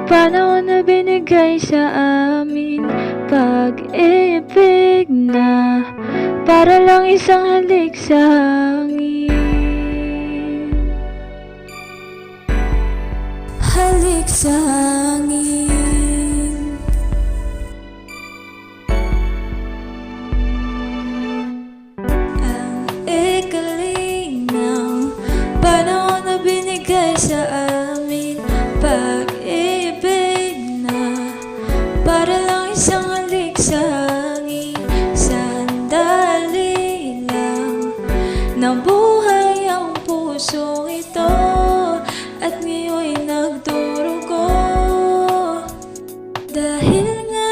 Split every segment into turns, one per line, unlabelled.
Panahon na binigay sa amin, pag-ibig na para lang isang halik sa hangin. Halik sa hangin. Ang ikaling ng panahon na binigay sa amin, pag-ibig na para lang isang halik sa hangin. Sandali lang nabuhay ang pusong ito at ngayon'y nagdurugo. Dahil nga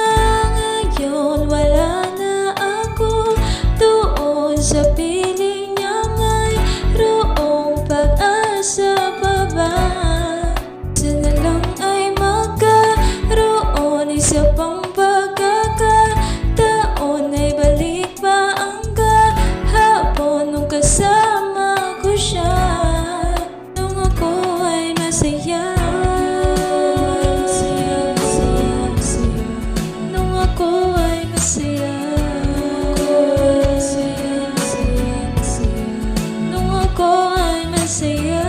ngayon wala na ako doon sa piling niya, mayroong pag-asa pa ba? Sana lang ay magkaroon isa pang pagkakataon, ay balik pa ang kahapon nung kasama ko siya, nung ako ay masaya. Nung ako ay masaya. Nung ako ay masaya.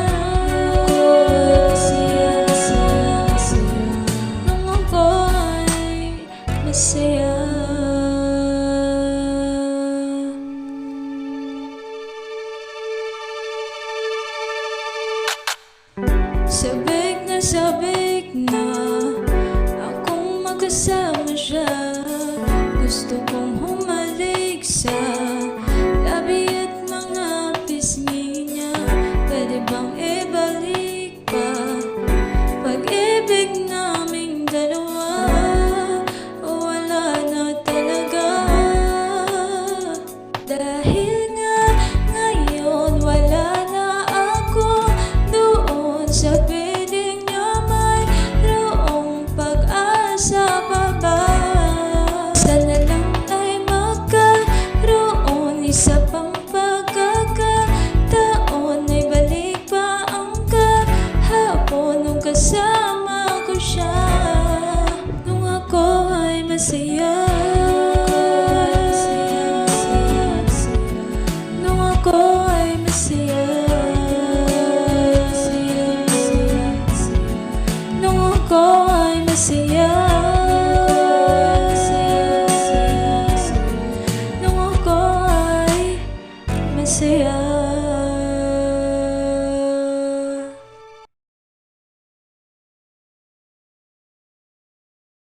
Nung ako ay masaya. Sa